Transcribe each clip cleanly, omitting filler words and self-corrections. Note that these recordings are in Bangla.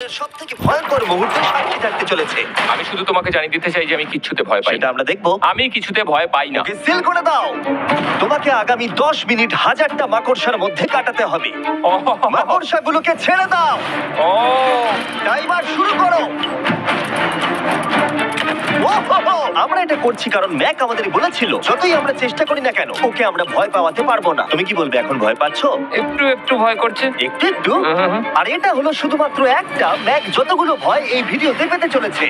জীবনের সবথেকে ভয়ঙ্কর মুহূর্তে সাক্ষী থাকতে চলেছে। আমি শুধু তোমাকে জানিয়ে দিতে চাই যে আমি কিচ্ছুতে ভয় পাই সেটা না। আমরা দেখবো। আমি কিছুতে ভয় পাই না। ওকে সিল করে দাও। তোমাকে আগামী 10 মিনিট 1000টা মাকড়সার মধ্যে কাটাতে হবে। মাকড়সাগুলোকে ছেড়ে দাও। ও টাইমার শুরু করো। ওহো! আমরা এটা করছি কারণ ম্যাক আমাদের বলেছিল যতই আমরা চেষ্টা করি না কেন ওকে আমরা ভয় পাওয়াতে পারবো না। তুমি কি বলবে, এখন ভয় পাচ্ছো? একটু একটু ভয় করছে। একটু একটু? হুম। আর এটা হলো শুধুমাত্র একটা। ম্যাক যতগুলো ভয় এই ভিডিওতে পেতে চলেছে,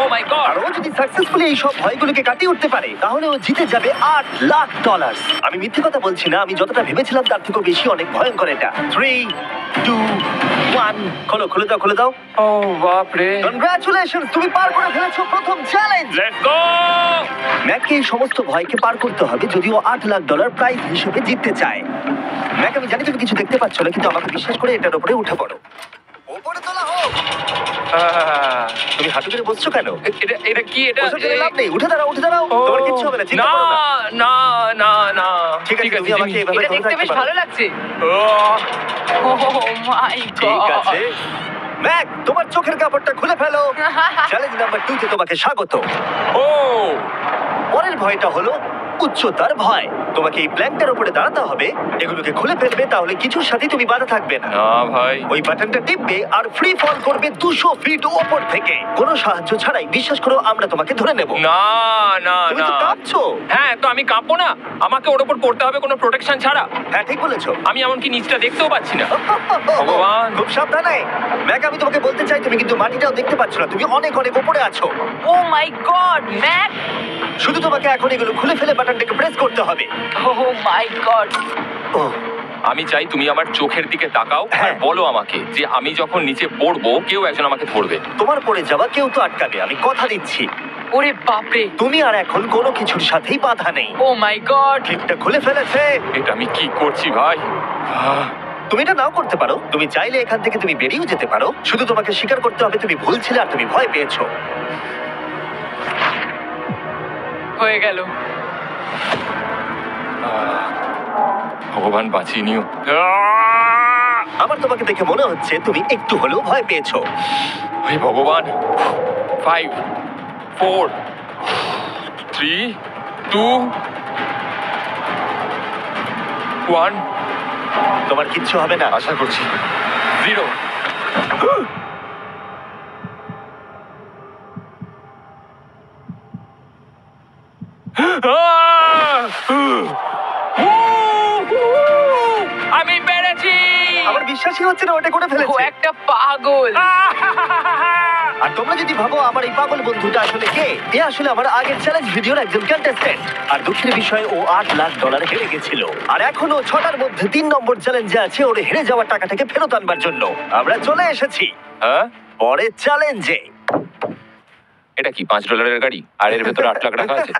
ও মাই গড। আর ও যদি সাকসেসফুলি এই সব ভয়গুলোকে কাটিয়ে উঠতে পারে তাহলে ও জিতে যাবে $8,00,000। আমি মিথ্যে কথা বলছি না, আমি যতটা ভেবেছিলাম তার থেকেও বেশি অনেক ভয়ঙ্কর এটা। 3, 2, 1 খুলে দাও, খুলে দাও। ও বাপ রে। কনগ্রাচুলেশন, তুমি পার করে ফেলেছো প্রথম চ্যালেঞ্জ। Let's go. ম্যাককে এই সমস্ত ভয়কে পার করতে হবে যদিও $8,00,000 প্রাইজ হিসেবে জিততে চায়। ম্যাক, আমি জানি তুমি কিছু দেখতে পাচ্ছ না, কিন্তু আমাকে বিশ্বাস করে এটার উপরে উঠে পড়ো। উপরে তোলা হোক। তুমি হাঁটু করে বসছো কেন? এটা কি? এটা বসে গেলে লাভ নেই, উঠে দাঁড়াও, উঠে দাঁড়াও। তোমার কিচ্ছু হবে না, চিন্তা করো না। না না না। ঠিক আছে, তুমি আমাকে এভাবে এটা ধরে দেখতে রাখতে বেশ পারো। ভালো লাগছে। ও মাই গড। ঠিক আছে ম্যাক, তোমার চোখের কাপড়টা খুলে ফেলো। চ্যালেঞ্জ নাম্বার 2 তে তোমাকে স্বাগত। ও পরের ভয়টা হলো উচ্চতার ভয়। তোমাকে এই প্ল্যানটার উপরে দাঁড়াতে হবে, এগুলোকে খুলে ফেলবে, তাহলে কিছুর সাথে তুমি বাধা থাকবে না। না ভাই। ওই বাটনটা টিপবে আর ফ্রি ফল করবে 200 ফিট উপর থেকে। কোনো সাহায্য ছাড়াই, বিশ্বাস করো আমরা তোমাকে ধরে নেব। না না তুমি না। তো কাঁপছো। হ্যাঁ, তো আমি কাঁপবো না? আমাকে ওর উপর পড়তে হবে কোনো প্রোটেকশন ছাড়া? হ্যাঁ, ঠিক বলেছো। আমি এমনকি নিচটা দেখতেও পাচ্ছি না। ভগবান। খুব সাবধানে ম্যাক, আমি তোমাকে বলতে চাই তুমি কিন্তু মাটিটাও দেখতে পাচ্ছ না, তুমি অনেক অনেক উপরে আছো। ও মাই গড, ম্যাক। শুধু তোমাকে এখন এগুলো খুলে ফেলে বাটনটাকে প্রেস করতে হবে। ও মাই গড। ওহ, আমি চাই তুমি আমার চোখের দিকে তাকাও আর হ্যাঁ। বলো আমাকে যে আমি যখন নিচে পড়বো কেউ একজন আমাকে ধরবে। তোমার পড়ে যাওয়া কেউ তো আটকাবে, আমি কথা দিচ্ছি। ওরে বাপরে। তুমি আর এখন কোনো কিছুর সাথেই বাধা নেই। ও মাই গড। ক্লিপটা খুলে ফেলেছে। এটা আমি কি করছি ভাই? তুমি এটা নাও করতে পারো, তুমি চাইলে এখান থেকে তুমি বেরিয়েও যেতে পারো। শুধু তোমাকে স্বীকার করতে হবে তুমি ভুল ছিলে আর তুমি ভয় পেয়েছো। হয়ে গেল। ভগবান বাঁচিয়ে নিও। আমার তোমাকে দেখে মনে হচ্ছে তুমি একটু হলেও ভয় পেয়েছো। হে ভগবান। 5 4 3 2 1 তোমার কিচ্ছু হবে না। আশা করছি 0। আমি পেরেছি। আমার বিশ্বাসই হচ্ছে না ওটা করে ও ফেলেছে। একটা পাগল। আর তোমরা যদি ভাবো আমার এই পাগল বন্ধুটা আসলে কে, এ আসলে আমার আগের চ্যালেঞ্জ ভিডিওর একজন কন্টেস্ট্যান্ট। আর দুঃখের বিষয়ে ও $8,00,000 হেরে গেছিল। আর এখনো 6টার মধ্যে 3 নম্বর চ্যালেঞ্জে আছে ওর হেরে যাওয়া টাকাটাকে ফেরত আনবার জন্য। আমরা চলে এসেছি হ্যাঁ, পরের চ্যালেঞ্জে। এটা কি $5 গাড়ি আর এর ভেতরে 8 লাখ টাকা আছে?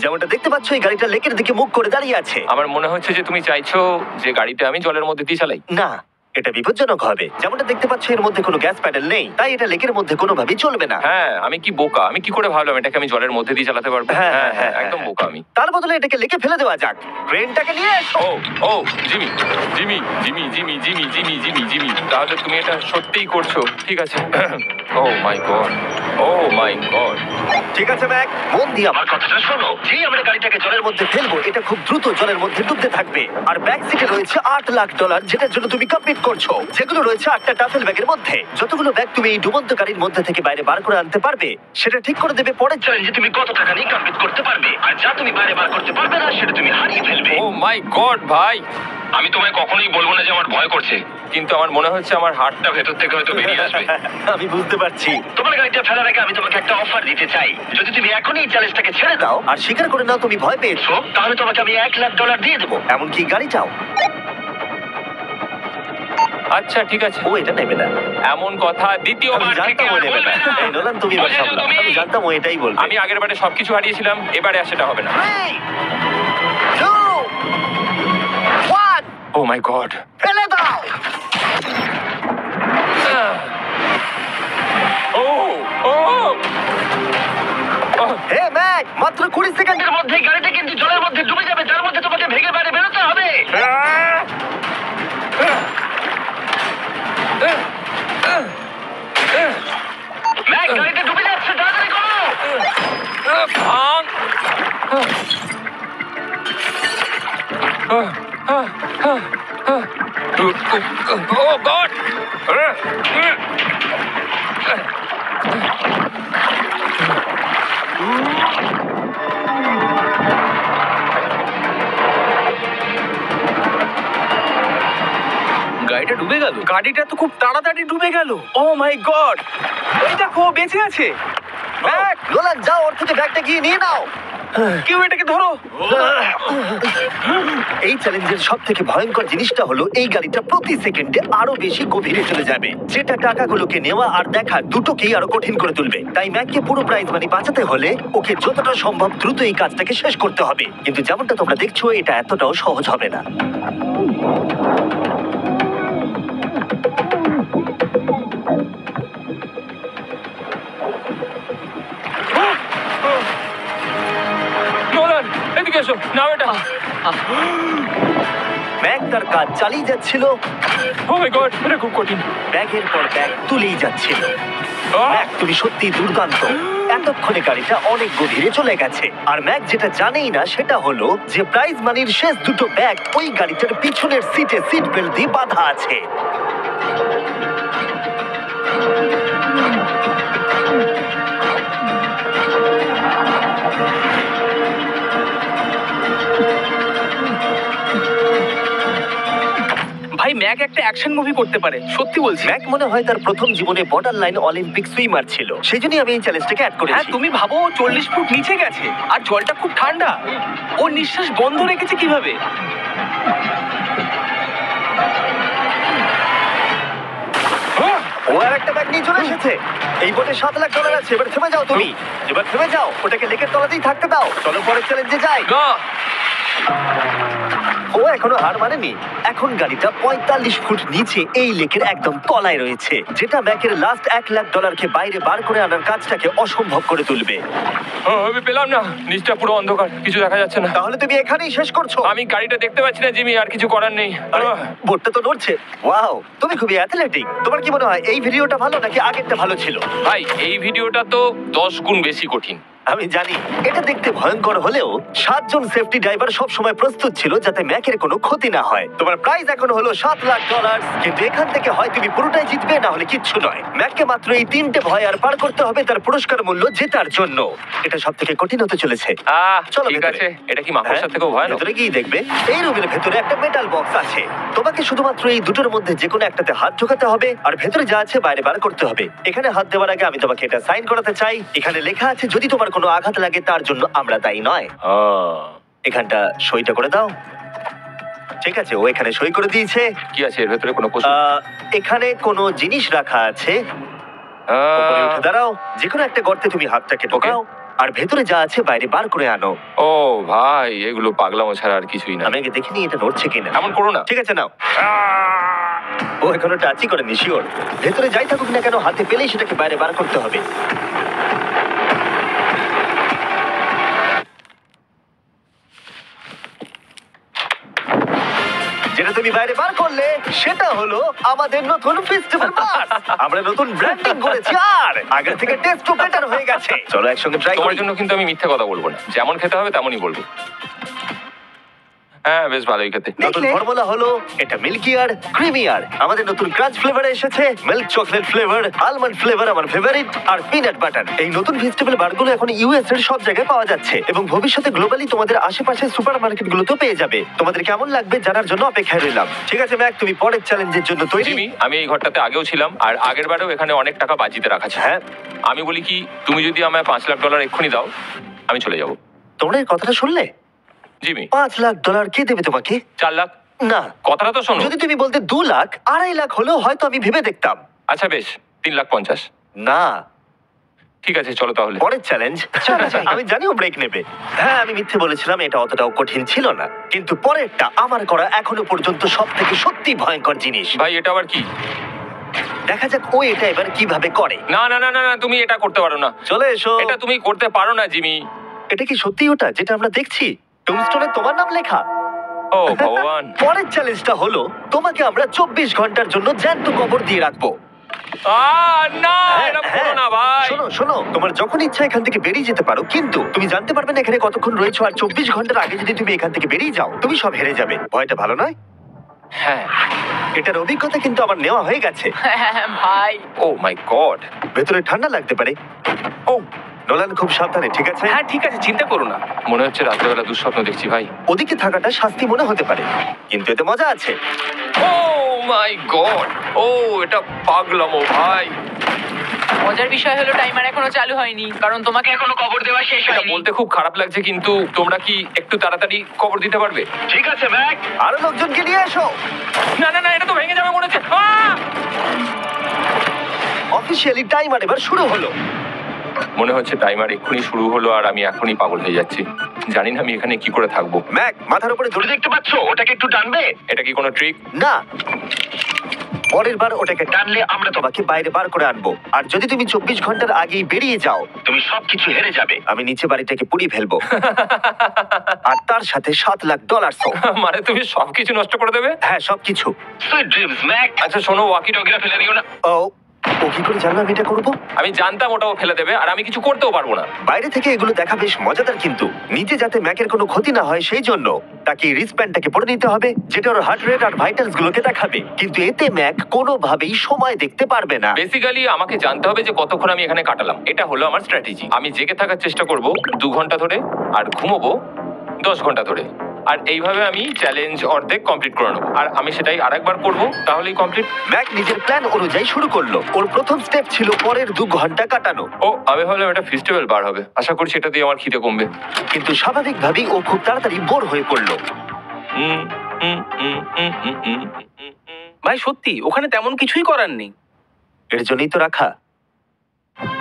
যেমনটা দেখতে পাচ্ছ এই গাড়িটা লেকের দিকে মুখ করে দাঁড়িয়ে আছে। আমার মনে হচ্ছে যে তুমি চাইছো যে গাড়িটা আমি জলের মধ্যে দিয়ে চালাই। না, এটা বিপজ্জনক হবে। যেমনটা দেখতে পাচ্ছ এর মধ্যে কোনো গ্যাস প্যাডেল নেই, তাই এটা লেকের মধ্যে কোনোভাবেই চলবে না। হ্যাঁ, আমি কি বোকা! আমি কি করে ভাবলাম এটাকে আমি জলের মধ্যে দিয়ে চালাতে পারবো? হ্যাঁ, হ্যাঁ হ্যাঁ, হ্যাঁ, একদম বোকা আমি। তার বদলে এটাকে লেকে ফেলে দেওয়া যাক। ট্রেনটাকে নিয়ে এসো। Oh oh Jimmy Jimmy Jimmy Jimmy Jimmy Jimmy Jimmy Jimmy তাহলে তুমি এটা সত্যিই করছো? ঠিক আছে। Oh my god, oh my god. ঠিক আছে ম্যাক, মন দিয়ে আমার কথাটা শোনো। যেই আমরা গাড়িটাকে জলের মধ্যে ফেলবো এটা খুব দ্রুত জলের মধ্যে ডুবতে থাকবে। আর ব্যাক সিটে রয়েছে $8,00,000 যেটার জন্য তুমি কমপ্লিট করছো, যেগুলো রয়েছে 8টা টাফেল ব্যাগের মধ্যে। যতগুলো ব্যাগ তুমি এই ডুবন্ত গাড়ির মধ্যে থেকে বাইরে বার করে আনতে পারবে সেটা ঠিক করে দেবে পরের চ্যালেঞ্জে তুমি কত টাকা নিয়ে কমপ্লিট করতে পারবে। আর যা তুমি বাইরে বার করতে পারবে না সেটা তুমি হারিয়ে ফেলবে। ও মাই গড ভাই, আমি তোমায় কখনোই বলবো না যে আমার ভয় করছে, কিন্তু আমার মনে হচ্ছে আমার হার্টটা ভেতর থেকে হয়তো বেরিয়ে আসবে। আমি বুঝতে পারছি। তোমার গাড়িটা ফেলার আগে আমি তোমাকে একটা অফার দিতে চাই। যদি তুমি এখনই এই চ্যালেঞ্জটাকে ছেড়ে দাও আর স্বীকার করে নাও তুমি ভয় পেয়েছো, তাহলে তোমাকে আমি $1,00,000 দিয়ে দেবো। এমনকি গাড়িটাও। আচ্ছা ঠিক আছে। ও এটা নেবে না। এমন কথা আমি দ্বিতীয়বার থেকে জানতাম ও আর নেবে না। বলবে না। এই নোলান, তুমি এবার বুঝেছো সামলাও। তুমি? আমি জানতাম ও এটাই বলবে। আমি আগের বারে সবকিছু হারিয়েছিলাম, এবারে আর সেটা হবে না। 3, 2, 1 ও মাই গড। ফেলে দাও। ও ও হে ম্যাক, মাত্র 20 সেকেন্ডের মধ্যে গাড়িটা কিন্তু জলের মধ্যে ডুবে যাবে, যার মধ্যে তোমাকে ভেঙে বাইরে বেরোতে হবে। ভাঙ। ও গড! গাড়িটা ডুবে গেল। গাড়িটা তো খুব তাড়াতাড়ি ডুবে গেল। ও মাই গড, এই দেখো ও বেঁচে আছে। ব্যাগ, নোলান যাও, ওর থেকে ব্যাগটা গিয়ে নিয়ে নাও। কেউ এটাকে ধরো। এই চ্যালেঞ্জের সব থেকে ভয়ঙ্কর জিনিসটা হলো এই গাড়িটা প্রতি সেকেন্ডে আরো বেশি গভীরে চলে যাবে, যেটা টাকাগুলোকে নেওয়া আর দেখা দুটোকেই আরো কঠিন করে তুলবে। তাই ম্যাককে পুরো প্রাইজ মানি বাঁচাতে হলে ওকে যতটা সম্ভব দ্রুত এই কাজটাকে শেষ করতে হবে। কিন্তু যেমনটা তোমরা দেখছো, এটা এতটাও সহজ হবে না। নোলান, এদিকে এসো, নাও এটা। ম্যাক তার কাজ চালিয়ে যাচ্ছিল, ও মাই গড, এটা খুব কঠিন। ব্যাগের পর ব্যাগ তুলেই যাচ্ছিল। ম্যাক, তুমি সত্যি দুর্দান্ত। এতক্ষণে গাড়িটা অনেক গভীরে চলে গেছে, আর ম্যাক যেটা জানেই না সেটা হলো যে প্রাইজ মানির শেষ দুটো ব্যাগ ওই গাড়িটার পিছনের সিটে সিট বেল্ট দিয়ে বাঁধা আছে। ভাই ম্যাক একটা অ্যাকশন মুভি করতে পারে, সত্যি বলছি। ম্যাক মনে হয় তার প্রথম জীবনে বর্ডার লাইন অলিম্পিক সুইমার ছিল, সেই জন্যই আমি এই চ্যালেঞ্জটাকে অ্যাড হ্যাঁ, করেছি। তুমি ভাবো ও 40 ফুট নিচে গেছে আর জলটা খুব ঠান্ডা। ও নিঃশ্বাস বন্ধ রেখেছে কিভাবে? ও আর একটা ব্যাগ নিয়ে চলে এসেছে। এই বোটে $7,00,000 আছে। এবার থেমে যাও তুমি, এবার থেমে যাও, ওটাকে লেকের তলাতেই থাকতে দাও। চলো পরের চ্যালেঞ্জে যাই। না, ও এখনো হার মানেনি। এখন গাড়িটা 45 ফুট নিচে এই লেকের একদম তলায় রয়েছে, যেটা ম্যাকের লাস্ট $1,00,000কে বাইরে বার করে আনার কাজটাকে অসম্ভব করে তুলবে। আমি পেলাম না, নিচটা পুরো অন্ধকার, কিছু দেখা যাচ্ছে না। তাহলে তুমি এখানেই শেষ করছো? আমি গাড়িটা দেখতে পাচ্ছি না জিমি, আর কিছু করার নেই। আরে, বোটটা তো নড়ছে। ওয়াও, তুমি খুবই অ্যাথলেটিক। তোমার কি মনে হয় এই ভিডিওটা ভালো নাকি আগেরটা ভালো ছিল? ভাই, এই ভিডিওটা তো 10 গুণ বেশি কঠিন। আমি জানি এটা দেখতে ভয়ঙ্কর হলেও 7 জন সেফটি ড্রাইভার সব সময় প্রস্তুত ছিল যাতে ম্যাকের কোনো ক্ষতি না হয়। তোমার প্রাইস এখন হলো $7,00,000, কিন্তু এখান থেকে হয় তুমি পুরোটাই জিতবে, না হলে কিচ্ছু নয়। ম্যাককে মাত্র এই 3টে ভয় আর পার করতে হবে তার পুরস্কার মূল্য জেতার জন্য। এটা সব থেকে কঠিন হতে চলেছে। চলো ঠিক ভেতরে। আছে, এটা কি মাকড়সার থেকেও ভয়ানক? ভেতরে গিয়ে দেখবে এই রুমের ভেতরে একটা মেটাল বক্স আছে। তোমাকে শুধুমাত্র এই দুটোর মধ্যে যে কোনো একটাতে হাত ঢোকাতে হবে, আর ভেতরে যা আছে বাইরে বার করতে হবে। এখানে হাত দেওয়ার আগে আমি তোমাকে এটা সাইন করাতে চাই। এখানে লেখা আছে যদি তোমার কোনো আঘাত লাগে তার জন্য আমরা দায়ী নয়। এখানটা সইটা করে দাও। ঠিক আছে, ও এখানে সই করে দিয়েছে। কি আছে এর ভেতরে? কোনো প্রশ্ন? এখানে কোনো জিনিস রাখা আছে। উপরে উঠে দাঁড়াও, যে কোনো একটা গর্তে তুমি হাতটাকে ঢোকাও, আর ভেতরে যা আছে বাইরে বার করে আনো। ও ভাই, এগুলো পাগলামো ছাড়া আর কিছুই না। আমি আগে দেখিনি এটা নড়ছে কিনা। এমন করো না। ঠিক আছে, নাও। ও এখনো টাচই করেনি, শিওর। ভেতরে যাই থাকুক না কেন, হাতে পেলেই সেটাকে বাইরে বার করতে হবে। যেটা তুমি বাইরে বার করলে সেটা হলো আমাদের নতুন ফেস্টিভ্যাল বাস। আমরা নতুন ব্র্যান্ডিং করেছি আর আগের থেকে টেস্টও বেটার হয়ে গেছে। চলো একসঙ্গে ট্রাই তোমার করি। জন্য কিন্তু আমি মিথ্যে কথা বলবো না, যেমন খেতে হবে তেমনই বলবো। হ্যাঁ, বেশ ভালোই খেতে। নতুন ফর্মুলা হলো এটা মিল্কিয়ার ক্রিমিয়ার। আমাদের নতুন ক্রাঞ্চ ফ্লেভারে এসেছে, milk chocolate flavour, almond flavour আমার ফেভারিট, আর পিনাট বাটার। এই নতুন ভেজিটেবল বারগুলো এখন ইউএস এর সব জায়গায় পাওয়া যাচ্ছে এবং ভবিষ্যতে গ্লোবালি তোমাদের আশেপাশে সুপারমার্কেটগুলোতেও পেয়ে যাবে। তোমাদের কেমন লাগবে জানার জন্য অপেক্ষায় রইলাম। ঠিক আছে ম্যাক, তুমি পরের চ্যালেঞ্জের জন্য তৈরি? জিমি, আমি এই ঘরটাতে আগেও ছিলাম, আর আগের বারেও এখানে অনেক টাকা বাজিতে রাখা ছিল। হ্যাঁ, আমি বলি কি, তুমি যদি আমায় $5,00,000 এক্ষুনি দাও, আমি চলে যাব। তোমরা এই কথাটা শুনলে? জিমি, $5,00,000 কে দেবে তোমাকে? 4 লাখ। না, কথাটা তো শোনো। যদি তুমি বলতে 2 লাখ, 2.5 লাখ হলেও হয়তো আমি ভেবে দেখতাম। আচ্ছা বেশ, 3,50,000। না, ঠিক আছে, চলো তাহলে। পরের চ্যালেঞ্জ। আমি জানিও ব্রেক নেবে। হ্যাঁ, আমি মিথ্যে বলেছিলাম, এটা অতটাও কঠিন ছিল না, কিন্তু পরেরটা আমার করা এখনো পর্যন্ত সব থেকে সত্যি ভয়ঙ্কর জিনিস। ভাই, এটা আবার কি? দেখা যাক ও এটা এবার কিভাবে করে। না না না না না, তুমি এটা করতে পারো না। চলে এসো। এটা তুমি করতে পারো না জিমি। এটা কি সত্যি ওটা যেটা আমরা দেখছি? টুমস্টোনে তোমার নাম লেখা। ও ভগবান। পরের চ্যালেঞ্জটা হলো তোমাকে আমরা 24 ঘন্টার জন্য জ্যান্ত কবর দিয়ে রাখবো। না হ্যাঁ, এটা হ্যাঁ। করো না ভাই। শোনো শোনো, তোমার যখন ইচ্ছা এখান থেকে বেরিয়ে যেতে পারো, কিন্তু তুমি জানতে পারবে না এখানে কতক্ষণ রয়েছো। আর 24 ঘন্টার আগে যদি তুমি এখান থেকে বেরিয়ে যাও, তুমি সব হেরে যাবে। ভয়টা ভালো নয়? হ্যাঁ। এটার অভিজ্ঞতা কিন্তু আমার নেওয়া হয়ে গেছে। ভাই ও মাই গড। ভেতরে ঠান্ডা লাগতে পারে। ও নোলান, খুব সাবধানে, ঠিক আছে? হ্যাঁ ঠিক আছে, চিন্তা করো না। মনে হচ্ছে রাত্রেবেলা দুঃস্বপ্ন দেখছি ভাই। ওদিকে থাকাটা শাস্তি মনে হতে পারে, কিন্তু এতে মজা আছে। Oh my god. ও এটা পাগলামো ভাই। মজার বিষয় হলো টাইমার এখনো চালু হয়নি, কারণ তোমাকে এখনো কবর দেওয়া শেষ এটা হয়নি। বলতে খুব খারাপ লাগছে, কিন্তু তোমরা কি একটু তাড়াতাড়ি কবর দিতে পারবে? ঠিক আছে ম্যাক, আরো লোকজনকে নিয়ে এসো। না না না, এটা তো ভেঙে যাবে মনে হচ্ছে। অফিসিয়ালি টাইমার এবার শুরু হলো। মনে হচ্ছে টাইমার এক্ষুনি শুরু হলো আর আমি এখনই পাগল হয়ে যাচ্ছি। জানি না আমি এখানে কি করে থাকবো। ম্যাক, মাথার উপরে দড়ি দেখতে পাচ্ছো? ওটাকে একটু টানবে। এটা কি কোনো ট্রিক? না, পরের বার ওটাকে টানলে আমরা তোমাকে বাইরে বার করে আনবো। আর যদি তুমি 24 ঘন্টার আগেই বেরিয়ে যাও, তুমি সবকিছু হেরে যাবে। আমি নিচে বাড়িটাকে পুড়িয়ে ফেলবো। আর তার সাথে $7 লাখ। মানে তুমি সবকিছু নষ্ট করে দেবে? হ্যাঁ, সবকিছু। Sweet dreams Mac. আচ্ছা শোনো, ওয়াকি টকিটা ফেলে দিও না। ও কি করে জানলো আমি এটা করবো? আমি জানতাম ওটাও ফেলে দেবে আর আমি কিছু করতেও পারবো না। বাইরে থেকে এগুলো দেখা বেশ মজাদার, কিন্তু নিচে যাতে ম্যাকের কোনো ক্ষতি না হয় সেই জন্য তাকে রিসপ্যান্ডটাকে পরে নিতে হবে, যেটা ওর হার্ট রেট আর ভাইটালস গুলোকে দেখাবে। কিন্তু এতে ম্যাক কোনোভাবেই সময় দেখতে পারবে না। বেসিক্যালি আমাকে জানতে হবে যে কতক্ষণ আমি এখানে কাটালাম। এটা হলো আমার স্ট্র্যাটেজি। আমি জেগে থাকার চেষ্টা করব 2 ঘন্টা ধরে, আর ঘুমোবো 10 ঘন্টা ধরে। আর এইভাবে আমি চ্যালেঞ্জ অর্ধেক কমপ্লিট করে নেবো। আর আমি সেটাই আরেকবার করবো, তাহলেই কমপ্লিট। ম্যাক নিজের প্ল্যান অনুযায়ী শুরু করলো। ওর প্রথম স্টেপ ছিল পরের 2 ঘন্টা কাটানো। ও আমি ভাবলাম এটা ফেস্টিভ্যাল বার হবে। আশা করছি এটা দিয়ে আমার খিদে কমবে। কিন্তু স্বাভাবিকভাবেই ও খুব তাড়াতাড়ি বোর হয়ে পড়লো। হুম, হুম, হুম, হুম, হুম, হুম, হুম, হুম। ভাই সত্যি ওখানে তেমন কিছুই করার নেই। এর জন্যই তো রাখা।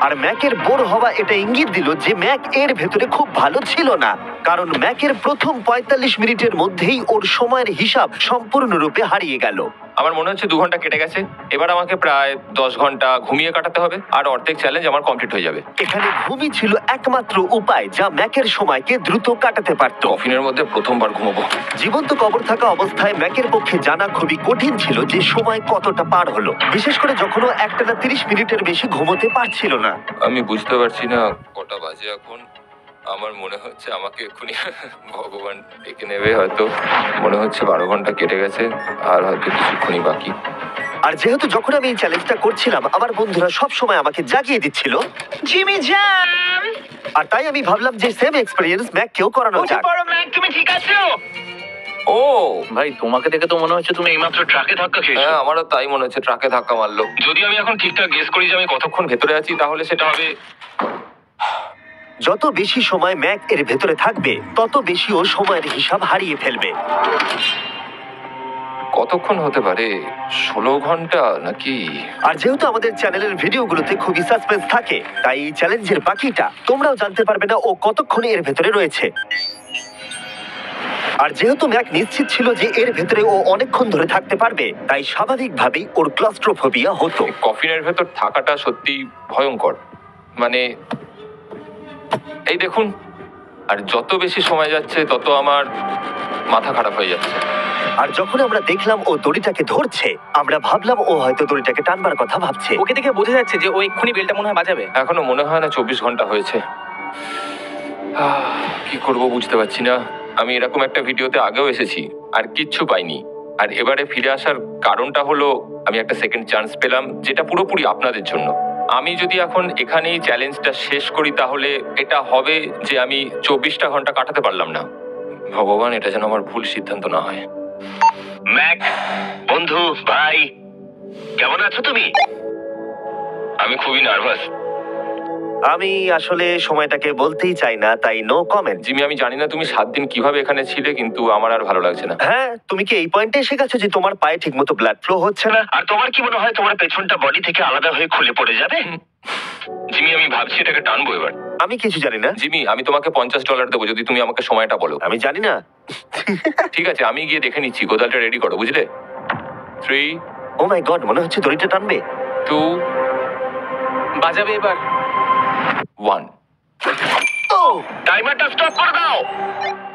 আর ম্যাকের বোর হওয়া এটা ইঙ্গিত দিল যে ম্যাক এর ভেতরে খুব ভালো ছিল না, কারণ ম্যাকের প্রথম 45 মিনিটের মধ্যেই ওর সময়ের হিসাব সম্পূর্ণরূপে হারিয়ে গেল। আমার মনে হচ্ছে 2 ঘন্টা কেটে গেছে। এবার আমাকে প্রায় 10 ঘন্টা ঘুমিয়ে কাটাতে হবে, আর অর্ধেক চ্যালেঞ্জ আমার কমপ্লিট হয়ে যাবে। এখানে ঘুমই ছিল একমাত্র উপায় যা ম্যাকের সময়কে দ্রুত কাটাতে পারত। কফিনের মধ্যে প্রথমবার ঘুমাবো। জীবন্ত কবর থাকা অবস্থায় ম্যাকের পক্ষে জানা খুবই কঠিন ছিল যে সময় কতটা পার হলো, বিশেষ করে যখন ও একটানা 30 মিনিটের বেশি ঘুমোতে পারছিল না। আমি বুঝতে পারছি না কটা বাজে এখন। আমার মনে হচ্ছে আমাকে এক্ষুনি ভগবান ডেকে নেবে হয়তো। মনে হচ্ছে 12 ঘন্টা কেটে গেছে, আর হয়তো কিছুক্ষণই বাকি। আর যেহেতু যখন আমি এই চ্যালেঞ্জটা করছিলাম আমার বন্ধুরা সব সময় আমাকে জাগিয়ে দিচ্ছিল, জিমি জ্যাম, আর তাই আমি ভাবলাম যে সেম এক্সপেরিয়েন্স ম্যাককেও করানো উঠে যাক। পড়ো ম্যাক, তুমি ঠিক আছো? ও ভাই তোমাকে দেখে তো মনে হচ্ছে তুমি এইমাত্র ট্রাকে ধাক্কা খেয়েছো। হ্যাঁ, আমারও তাই মনে হচ্ছে, ট্রাকে ধাক্কা মারলো। যদি আমি এখন ঠিকঠাক গেস করি যে আমি কতক্ষণ ভেতরে আছি, তাহলে সেটা হবে যত বেশি সময় ম্যাক এর ভেতরে থাকবে তত বেশি ও সময়ের হিসাব হারিয়ে ফেলবে। কতক্ষণ হতে পারে? 16 ঘন্টা নাকি? আর যেহেতু আমাদের চ্যানেলের ভিডিওগুলোতে খুবই সাসপেন্স থাকে, তাই এই চ্যালেঞ্জের বাকিটা তোমরাও জানতে পারবে না ও কতক্ষণ এর ভেতরে রয়েছে। আর যেহেতু ম্যাক নিশ্চিত ছিল যে এর ভেতরে ও অনেকক্ষণ ধরে থাকতে পারবে, তাই স্বাভাবিকভাবেই ওর ক্লস্ট্রোফোবিয়া হতো। কফিনের ভেতর থাকাটা সত্যি ভয়ঙ্কর। মানে এই দেখুন, আর যত বেশি সময় যাচ্ছে তত আমার মাথা খারাপ হয়ে যাচ্ছে। আর যখন আমরা দেখলাম ও দড়িটাকে ধরছে, আমরা ভাবলাম ও হয়তো দড়িটাকে টানবার কথা ভাবছে। ওকে দেখে বোঝা যাচ্ছে যে ও এক্ষুনি বেলটা মনে হয় বাজাবে। এখনো মনে হয় না 24 ঘন্টা হয়েছে। কি করব বুঝতে পারছি না। আমি এরকম একটা ভিডিওতে আগেও এসেছি আর কিচ্ছু পাইনি। আর এবারে ফিরে আসার কারণটা হলো আমি একটা সেকেন্ড চান্স পেলাম, যেটা পুরোপুরি আপনাদের জন্য। আমি যদি এখন এখানেই চ্যালেঞ্জটা শেষ করি, তাহলে এটা হবে যে আমি 24টা ঘন্টা কাটাতে পারলাম না। ভগবান, এটা যেন আমার ভুল সিদ্ধান্ত না হয়। ম্যাক, বন্ধু, ভাই, কেমন আছো তুমি? আমি খুবই নার্ভাস। আমি আসলে সময়টাকে বলতেই চাই না, তাই নো কমেন্ট। জিমি, আমি জানি না তুমি 7 দিন কিভাবে এখানে ছিলে, কিন্তু আমার আর ভালো লাগছে না। হ্যাঁ, তুমি কি এই পয়েন্টে এসে গেছো যে তোমার পায়ে ঠিকমতো ব্লাড ফ্লো হচ্ছে না? আর তোমার কি মনে হয় তোমার পেছনটা বডি থেকে আলাদা হয়ে খুলে পড়ে যাবে? জিমি, আমি ভাবছি এটাকে টানবো এবার। আমি কিছু জানি না। জিমি, আমি তোমাকে $50 দেবো যদি তুমি আমাকে সময়টা বলো। আমি জানি না। ঠিক আছে, আমি গিয়ে দেখে নিচ্ছি। গোদালটা রেডি করো, বুঝলে? 3, ও মাই গড, মনে হচ্ছে দড়িটা টানবে। 2, বাজাবে এবার। 1। ও, টাইমারটা স্টপ করে দাও।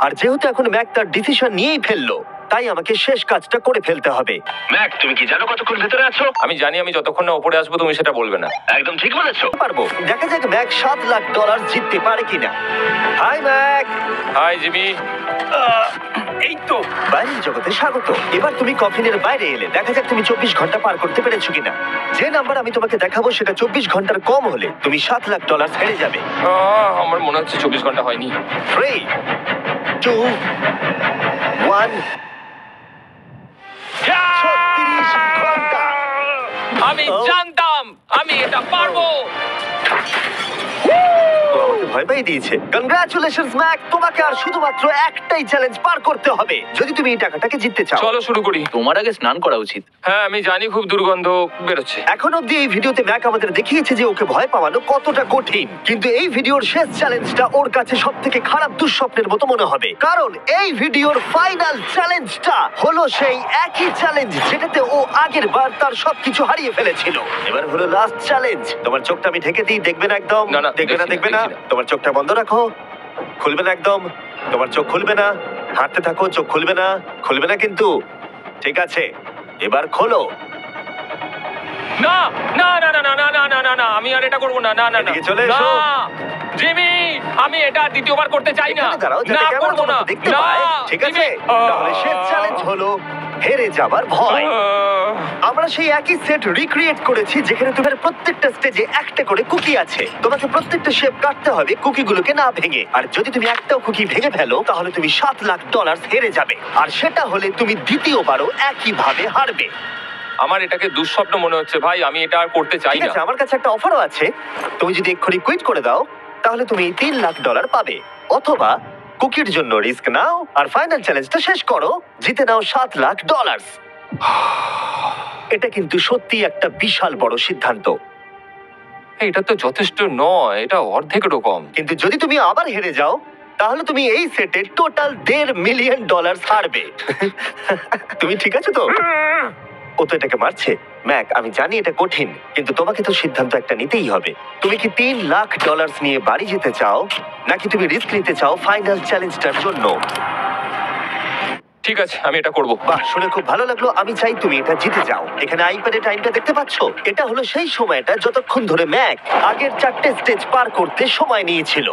আর যেহেতু এখন ম্যাক তার ডিসিশন নিয়েই ফেললো, তাই আমাকে শেষ কাজটা করে ফেলতে হবে। ম্যাক, তুমি কি জানো কতক্ষণ ভেতরে আছো? আমি জানি আমি যতক্ষণ না উপরে আসবো তুমি সেটা বলবে না। একদম ঠিক বলেছো। পারবো। দেখা যাক ম্যাক $7 লাখ জিততে পারে কিনা। Hi Mack. Hi Jimmy. এই তো। বাইরের জগতে স্বাগত। এবার তুমি কফিনের বাইরে এলে, দেখা যাক তুমি 24 ঘন্টা পার করতে পেরেছো কিনা। যে নাম্বার আমি তোমাকে দেখাবো সেটা 24 ঘন্টার কম হলে তুমি $7 লাখ হেরে যাবে। আমার মনে হচ্ছে 24 ঘন্টা হয়নি। 3, 2, 1। 36 ঘন্টা। আমি জানতাম আমি এটা পারবো। ও আমাকে ভয় পাই দিয়েছে। কংগ্রাচুলেশনস ম্যাক, তোমাকে আর শুধুমাত্র একটাই চ্যালেঞ্জ পার করতে হবে যদি তুমি এই টাকাটাকে জিততে চাও। চলো শুরু করি। তোমার আগে স্নান করা উচিত। হ্যাঁ আমি জানি খুব দুর্গন্ধ বেরোচ্ছে। এখন অব্দি এই ভিডিওতে ম্যাক আমাদের দেখিয়েছে যে ওকে ভয় পাওয়ানো কতটা কঠিন, কিন্তু এই ভিডিওর শেষ চ্যালেঞ্জটা ওর কাছে সব থেকে খারাপ দুঃস্বপ্নের মতো মনে হবে, কারণ এই ভিডিওর ফাইনাল চ্যালেঞ্জটা হলো সেই একই চ্যালেঞ্জ যেটাতে ও আগের বার তার সবকিছু হারিয়ে ফেলেছিল। এবার হলো লাস্ট চ্যালেঞ্জ। তোমার চোখটা আমি ঢেকে দিই, দেখবে না একদম? না, না, দেখবে না, দেখছি না, দেখবে না। দেখছি না। তোমার চোখটা বন্ধ রাখো, খুলবে না একদম। তোমার চোখ খুলবে না, হাঁটতে থাকো, চোখ খুলবে না, খুলবে না কিন্তু। ঠিক আছে, এবার খোলো। না না না না না না না না না না আমি আর এটা করবো না। না না না এদিকে চলে এসো। না, জিমি আমি এটা আর দ্বিতীয়বার করতে চাই না। এখানে দাঁড়াও, যাতে না ক্যামেরা করবো না। তোমাকে দেখতে না, পায়। ঠিক আছে, জিমি। তাহলে শেষ চ্যালেঞ্জ হলো হেরে যাবার ভয়। আমরা সেই একই সেট রিক্রিয়েট করেছি যেখানে তোমার প্রত্যেকটা স্টেজে একটা করে কুকি আছে। তোমাকে প্রত্যেকটা শেপ কাটতে হবে কুকিগুলোকে না ভেঙে, আর যদি তুমি একটাও কুকি ভেঙে ফেলো তাহলে তুমি $7 লাখ হেরে যাবে, আর সেটা হলে তুমি দ্বিতীয়বারও একই ভাবে হারবে। আমার এটাকে দুঃস্বপ্ন মনে হচ্ছে ভাই, আমি এটা আর করতে চাই ঠিক না। আছে, আমার কাছে একটা অফারও আছে। তুমি যদি এক্ষুনি কুইট করে দাও তাহলে তুমি $3 লাখ পাবে, অথবা কুকির জন্য রিস্ক নাও আর ফাইনাল চ্যালেঞ্জটা শেষ করো, জিতে নাও $7 লাখ। এটা কিন্তু সত্যি একটা বিশাল বড় সিদ্ধান্ত, এটা তো যথেষ্ট নয়, এটা অর্ধেকেরও কম। কিন্তু যদি তুমি আবার হেরে যাও তাহলে তুমি এই সেটে টোটাল $1.5 মিলিয়ন হারবে। তুমি ঠিক আছে তো? ও তো এটাকে মারছে। ম্যাক, আমি জানি এটা কঠিন, কিন্তু তোমাকে তো সিদ্ধান্ত একটা নিতেই হবে। তুমি কি $3 লাখ নিয়ে বাড়ি যেতে চাও, নাকি তুমি রিস্ক নিতে চাও ফাইনাল চ্যালেঞ্জটার জন্য? ঠিক আছে আমি এটা করব। বাহ, শুনে খুব ভালো লাগলো। আমি চাই তুমি এটা জিতে যাও। এখানে আইপ্যাডে টাইমটা দেখতে পাচ্ছো? এটা হলো সেই সময়টা যতক্ষণ ধরে ম্যাক আগের 4টে স্টেজ পার করতে সময় নিয়েছিল।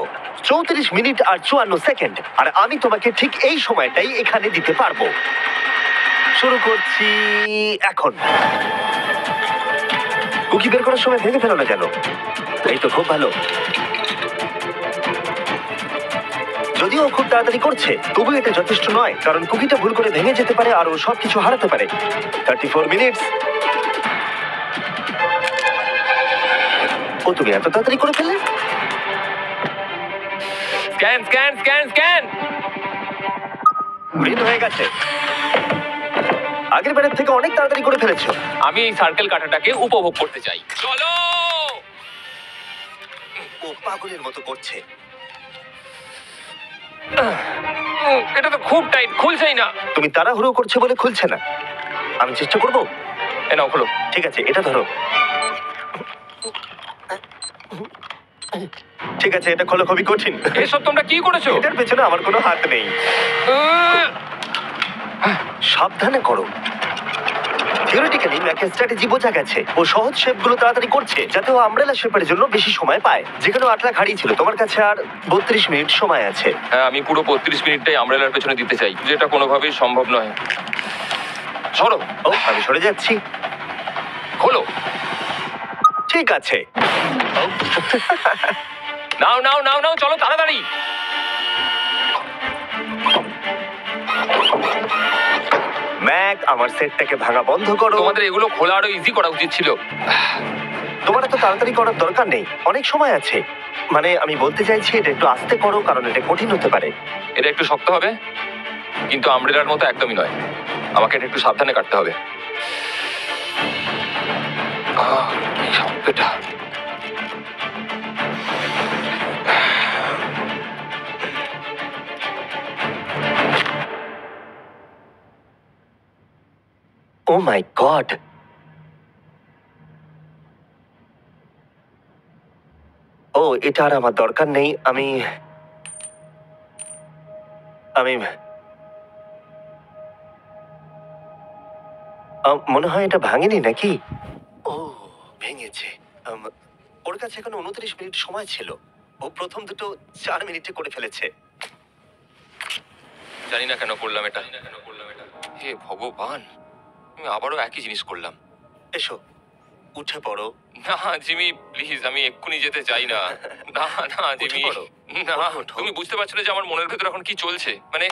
34 মিনিট আর 54 সেকেন্ড। আর আমি তোমাকে ঠিক এই সময়টাই এখানে দিতে পারবো। শুরু করছি এখন। কুকি বের করার সময় ভেঙে ফেলো না যেন। এই তো খুব ভালো। যদিও ও খুব তাড়াতাড়ি করছে, তবু এটা যথেষ্ট নয়, কারণ কুকিটা ভুল করে ভেঙে যেতে পারে আর ও সবকিছু হারাতে পারে। 34 মিনিট। ও, তুমি এত তাড়াতাড়ি করে ফেললে? Scan scan scan scan. Green হয়ে গেছে। আগের বারের থেকে অনেক তাড়াতাড়ি করে ফেলেছো। আমি এই সার্কেল কাটাটাকে উপভোগ করতে চাই। চলো। ও পাগলের মতো করছে। এটা তো খুব টাইট, খুলছেই না। তুমি তাড়াহুড়ো করছো বলে খুলছে না। আমি চেষ্টা করব। এ নাও খোলো। ঠিক আছে, এটা ধরো। ঠিক আছে, এটা খোলা খুবই কঠিন। এসব তোমরা কি করেছো? এটার পেছনে আমার কোনো হাত নেই। সাবধানে করো। থিওরিটিক্যালি ম্যাকের স্ট্র্যাটেজি বোঝা গেছে। ও সহজ শেপগুলো তাড়াতাড়ি করছে যাতে ও আমব্রেলা শেপের জন্য বেশি সময় পায়। যেখানে 8 লাখ হারিয়েছিল, তোমার কাছে আর 32 মিনিট সময় আছে। হ্যাঁ আমি পুরো 32 মিনিটটাই আমব্রেলার পেছনে দিতে চাই, যেটা কোনোভাবেই সম্ভব নয়। সরো। ও, আমি সরে যাচ্ছি। খোলো। ঠিক আছে। ও, নাও নাও নাও নাও, চলো তাড়াতাড়ি। ম্যাক, আমার সেটটাকে ভাঙা বন্ধ করো। তোমাদের এগুলো খোলা আরো ইজি করা উচিত ছিল। তোমার এত তাড়াতাড়ি করার দরকার নেই, অনেক সময় আছে। মানে আমি বলতে চাইছি এটা একটু আস্তে করো, কারণ এটা কঠিন হতে পারে। এটা একটু শক্ত হবে, কিন্তু আমব্রেলার মতো একদমই নয়। আমাকে এটা একটু সাবধানে কাটতে হবে। কি শক্ত এটা। ও মাই গড। ও, এটা আর আমার দরকার নেই। আমি মনে হয় এটা ভাঙেনি নাকি? ও ভেঙেছে। ওর কাছে এখন 29 মিনিট সময় ছিল। ও প্রথম দুটো 4 মিনিটে করে ফেলেছে। জানি না কেন করলাম এটা। হে ভগবান, আমি আবারও একই জিনিস করলাম। এসো উঠে পড়ো। না জিমি প্লিজ, আমি এক্ষুনি যেতে চাই না। না না জিমি, পড়ো। না। ওঠো। তুমি বুঝতে পারছো না যে আমার মনের ভেতর এখন কি চলছে? মানে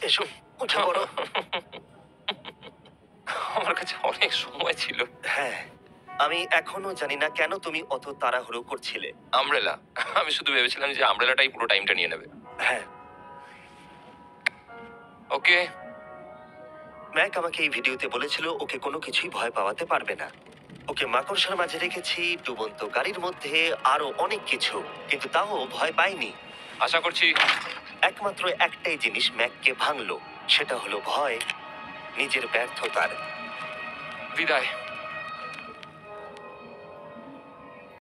এসো উঠে পড়ো। আমার কাছে অনেক সময় ছিল। হ্যাঁ, আমি এখনো জানি না কেন তুমি অত তাড়াহুড়ো করছিলে। আমব্রেলা, আমি শুধু ভেবেছিলাম যে আমব্রেলাটাই পুরো টাইমটা নিয়ে নেবে। হ্যাঁ, ওকে, ম্যাক আমাকে এই ভিডিওতে বলেছিল ওকে কোনো কিছুই ভয় পাওয়াতে পারবে না। ওকে মাকড়সার মাঝে রেখেছি, ডুবন্ত গাড়ির মধ্যে, আরো অনেক কিছু, কিন্তু তাও ও ভয় পায়নি। আশা করছি একমাত্র একটাই জিনিস ম্যাককে ভাঙলো, সেটা হলো ভয়, নিজের ব্যর্থতার। বিদায়।